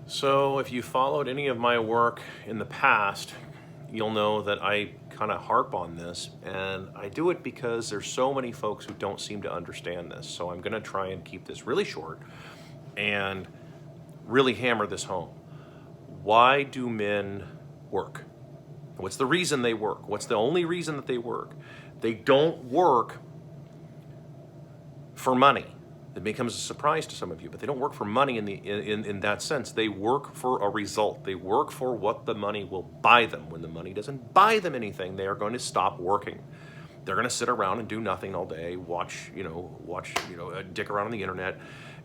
So if you followed any of my work in the past, you'll know that I kind of harp on this, and I do it because there's so many folks who don't seem to understand this. So I'm going to try and keep this really short and really hammer this home. Why do men work? What's the reason they work? What's the only reason that they work? They don't work for money. It becomes a surprise to some of you, but they don't work for money in that sense. They work for a result. They work for what the money will buy them. When the money doesn't buy them anything, they are going to stop working. They're going to sit around and do nothing all day, watch, dick around on the internet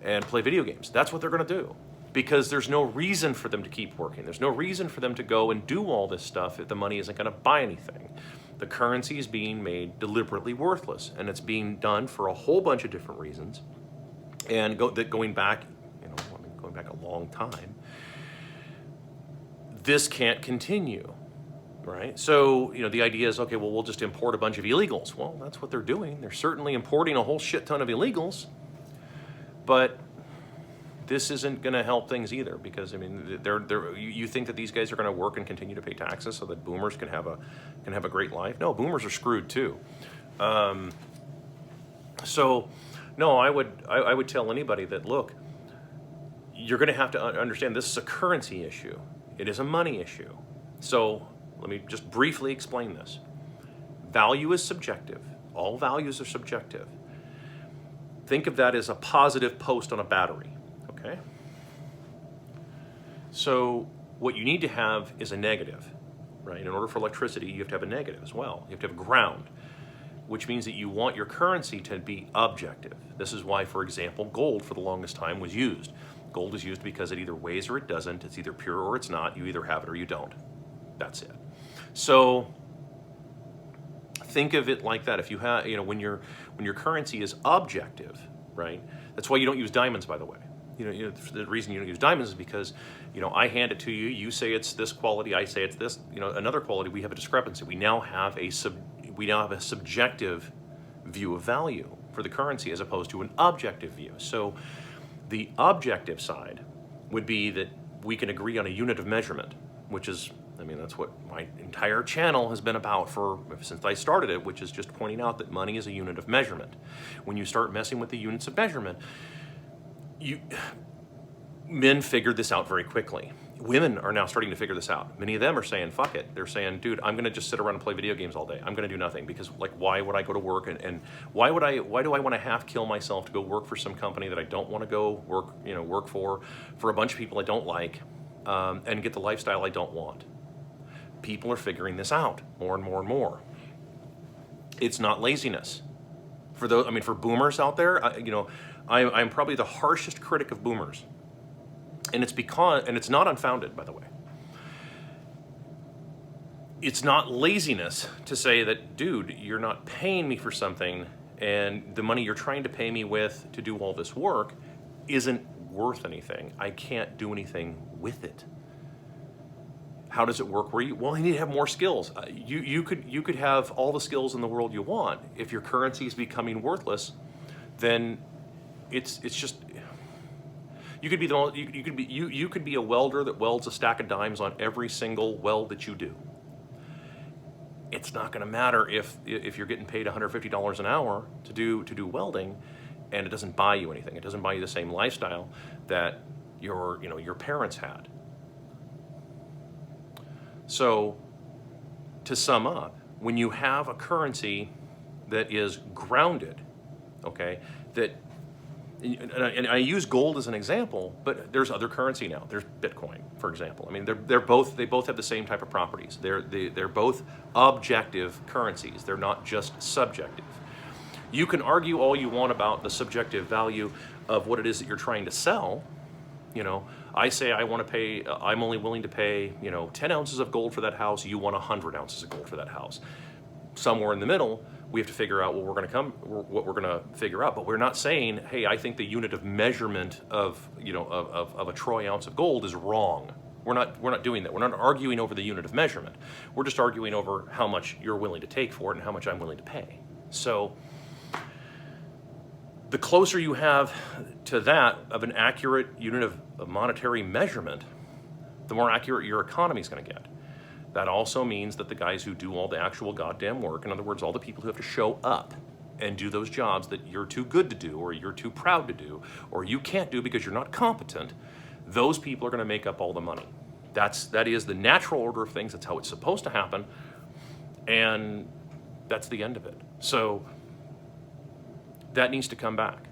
and play video games. That's what they're going to do, because there's no reason for them to keep working. There's no reason for them to go and do all this stuff if the money isn't going to buy anything. The currency is being made deliberately worthless, and it's being done for a whole bunch of different reasons. And going back, going back a long time, this can't continue, right? So, the idea is, okay, well, we'll just import a bunch of illegals. Well, that's what they're doing. They're certainly importing a whole shit ton of illegals, but this isn't going to help things either, because you think that these guys are going to work and continue to pay taxes so that boomers can have a great life? No, boomers are screwed too. No, I would tell anybody that, look, you're going to have to understand this is a currency issue. It is a money issue. So let me just briefly explain this. Value is subjective. All values are subjective. Think of that as a positive post on a battery, okay? So what you need to have is a negative, right? In order for electricity, you have to have a negative as well. You have to have ground, which means that you want your currency to be objective. This is why, for example, gold for the longest time was used. Gold is used because it either weighs or it doesn't. It's either pure or it's not. You either have it or you don't. That's it. So think of it like that. If you have, when your currency is objective, right? That's why you don't use diamonds, by the way. The reason you don't use diamonds is because, I hand it to you. You say it's this quality. I say it's this. Another quality. We have a discrepancy. We now have a subjective view of value for the currency as opposed to an objective view. So the objective side would be that we can agree on a unit of measurement, which is, that's what my entire channel has been about since I started it, which is just pointing out that money is a unit of measurement. When you start messing with the units of measurement, men figured this out very quickly. Women are now starting to figure this out. Many of them are saying, fuck it. They're saying, dude, I'm going to just sit around and play video games all day. I'm going to do nothing, because why would I go to work and why do I want to half kill myself to go work for some company that I don't want to go work for a bunch of people I don't like, and get the lifestyle I don't want? People are figuring this out more and more and more. It's not laziness. For boomers out there, I'm probably the harshest critic of boomers. And it's not unfounded, by the way. It's not laziness to say that, dude, you're not paying me for something, and the money you're trying to pay me with to do all this work isn't worth anything. I can't do anything with it. How does it work? You need to have more skills. You could have all the skills in the world you want. If your currency is becoming worthless, then it's just. You could be a welder that welds a stack of dimes on every single weld that you do. It's not going to matter if you're getting paid $150 an hour to do welding, and it doesn't buy you anything. It doesn't buy you the same lifestyle that your parents had. So, to sum up, when you have a currency that is grounded, okay, and I use gold as an example, but there's other currency now. There's Bitcoin, for example. They both have the same type of properties. They're both objective currencies. They're not just subjective. You can argue all you want about the subjective value of what it is that you're trying to sell. I say I'm only willing to pay 10 ounces of gold for that house. You want 100 ounces of gold for that house. Somewhere in the middle, we have to figure out what we're going to figure out. But we're not saying, hey, I think the unit of measurement of a troy ounce of gold is wrong. We're not doing that. We're not arguing over the unit of measurement. We're just arguing over how much you're willing to take for it and how much I'm willing to pay. So The closer you have to that of an accurate unit of monetary measurement, the more accurate your economy is going to get. That also means that the guys who do all the actual goddamn work, in other words, all the people who have to show up and do those jobs that you're too good to do, or you're too proud to do, or you can't do because you're not competent, those people are going to make up all the money. That is the natural order of things. That's how it's supposed to happen. And that's the end of it. So that needs to come back.